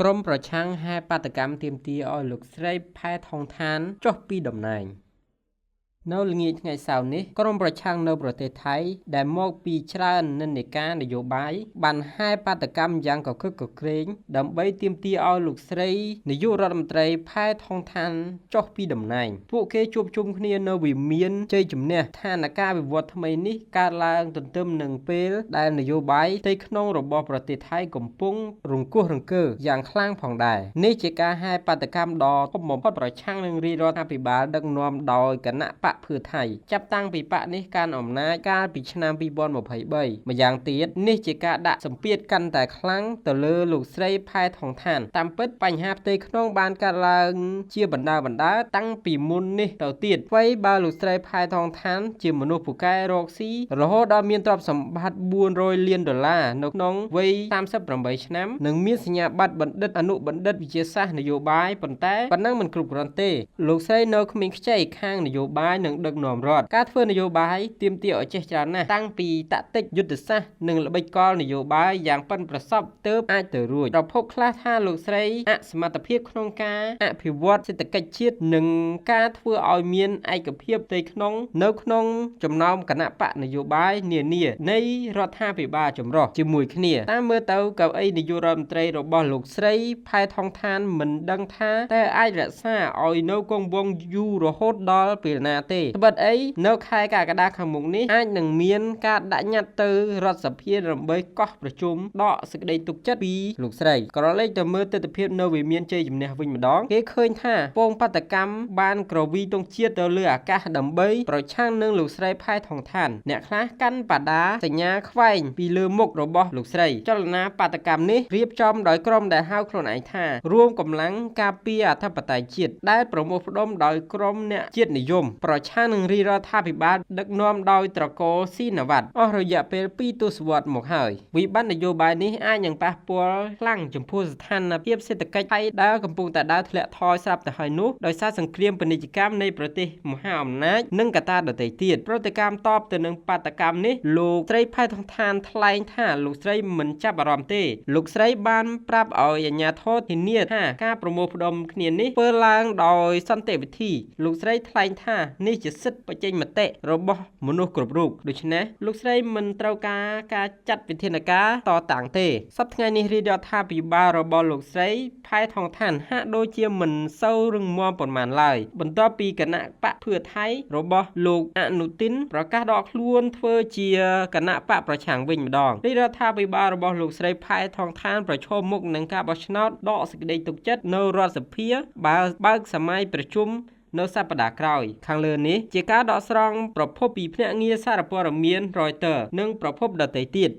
ក្រមប្រឆាំងហេតុបាតកម្មទាមទារឲ្យលោកស្រីផែថងឋានចុះពីតំណែងនៅល្ងាចថ្ងៃសៅរ៍នេះក្រមប្រឆាំងនៅប្រទេសថៃដែលមកពីច្រើននិន្នាការនយោបាយបានហេតុបាតកម្មយ៉ាងកកឹកកក្រែងដើម្បីទាមទារឲ្យលោកស្រីនាយករដ្ឋមន្ត្រីផែថងឋានចុះពីតំណែងពួកគេជួបជុំគ្នានៅវិមានជ័យជំនះឋានការវិវត្តថ្មីនេះកើតឡើងទន្ទឹមនឹងពេលដែលនយោបាយផ្ទៃក្នុងរបស់ប្រទេសថៃកំពុងរង្គោះរង្គើយ៉ាងខ្លាំងផងដែរនេះជាការហេតុបាតកម្មដ៏ធំបំផុតប្រឆាំងនឹងរាជរដ្ឋាភិបាលដឹកនាំដោយគណៈបកភឿថៃចាប់តាំងពីបកនេះកាន់អំណាចកាលពីឆ្នាំ2023ម្យ៉ាងទៀតនេះជាការដាក់សម្ពាធកាន់តែខ្លាំងទៅលើលោកស្រីផែថងឋានតាមពិតបញ្ហាផ្ទៃក្នុងបានកើតឡើងជាបណ្ដើតាំងពីមុននេះទៅទៀតអ្វីបើលោកស្រីផែថងឋានជាមនុស្សពូកែរកស៊ីរហូតដល់មានទ្រព្យសម្បត្តិ400 លានដុល្លារនៅក្នុងវ័យ38ឆ្នាំនិងមានសញ្ញាបត្របណ្ឌិតអនុបណ្ឌិតវិទ្យាសាស្ត្រនយោបាយប៉ុន្តែប៉ុណ្ណឹងមិនគ្រប់គ្រាន់ទេលោកស្រីនៅក្មេងខ្ចីខាងនយោបាយនិងដឹកនាំរដ្ឋការធ្វើនយោបាយទាមទារឲ្យចេះច្រើនណាស់តាំងពីតាក់ទិចយុទ្ធសាស្ត្រនិងល្បិចកលនយោបាយយ៉ាងប៉ិនប្រសប់ទើបអាចទៅរួចប្រភពខ្លះថាលោកស្រីអសមត្ថភាពក្នុងការអភិវឌ្ឍសេដ្ឋកិច្ចជាតិនិងការធ្វើឲ្យមានឯកភាពផ្ទៃក្នុងនៅក្នុងចំណោមគណៈបកនយោបាយនានានៃរដ្ឋាភិបាលចម្រុះជាមួយគ្នាតាមមើលទៅកៅអីនាយករដ្ឋមន្ត្រីរបស់លោកស្រីផែថងឋានមិនដឹងថាតែអាចរក្សាឲ្យនៅគង់វង្សយូររហូតដល់ពេលណាទេត្បិតអីនៅខែកក្កដាខាងមុខនេះអាចនឹងមានការដាក់ញត្តិទៅរដ្ឋសភាដើម្បីកោះប្រជុំដកសេចក្តីទុកចិត្តពីលោកស្រីក្រឡេកទៅមើលទស្សនវិជ្ជានៅវិមានជ័យជំនះវិញម្ដងគេឃើញថាពងបាតកម្មបានក្រវីទង់ជាតិទៅលើអាកាសដើម្បីប្រឆាំងនឹងលោកស្រីផែថងឋានអ្នកខ្លះកាន់បដាសញ្ញាខ្វែងពីលើមុខរបស់លោកស្រីចលនាបាតកម្មនេះរៀបចំដោយក្រុមដែលហៅខ្លួនឯងថារួមកម្លាំងការពារអធិបតេយ្យជាតិដែលប្រមូលផ្ដុំដោយក្រុមអ្នកជាតិនិយមប្រឆាំងនឹងរាជរដ្ឋាភិបាលដឹកនាំដោយត្រកូលស៊ីណាវ៉ាត់អស់រយៈពេល2ទសវត្សរ៍មកហើយវិបត្តិនយោបាយនេះអាចនឹងប៉ះពាល់ខ្លាំងចំពោះស្ថានភាពសេដ្ឋកិច្ចថៃដែលកំពុងតែដើរធ្លាក់ថយស្រាប់ទៅហើយនោះដោយសារសង្គ្រាមពាណិជ្ជកម្មនៃប្រទេសមហាអំណាចនិងកត្តាដទៃទៀតប្រតិកម្មតបទៅនឹងបាតកម្មនេះលោកស្រីផែថងឋានថ្លែងថាលោកស្រីមិនចាប់អារម្មណ៍ទេលោកស្រីបានប្រាប់ឲ្យអាជ្ញាធរធានាថាការប្រមូលផ្ដុំគ្នានេះធ្វើឡើងដោយសន្តិវិធីលោកស្រីថ្លែងថានេះជាសិទ្ធិបញ្ចេញមតិរបស់មនុស្សគ្រប់រូបដូច្នេះលោកស្រីមិនត្រូវការចាត់វិធានការតតាំងទេសប្តាហ៍ថ្ងៃនេះរាជរដ្ឋាភិបាលរបស់លោកស្រីផែថងឋានហាក់ដូចជាមិនសូវរឹងមាំប៉ុន្មានឡើយបន្ទាប់ពីគណៈបកភឿថៃរបស់លោកអនុទីនប្រកាសដកខ្លួនធ្វើជាគណៈបកប្រឆាំងវិញម្ដងរាជរដ្ឋាភិបាលរបស់លោកស្រីផែថងឋានប្រឈមមុខនឹងការបោះឆ្នោតដកសេចក្តីទុកចិត្តនៅរដ្ឋសភាបើកសម័យប្រជុំនៅសប្តាហ៍ក្រោយខាងលើនេះជាការដកស្រង់ប្រភពពីភ្នាក់ងារសារព័ត៌មាន Reuters និងប្រភពដទៃទៀត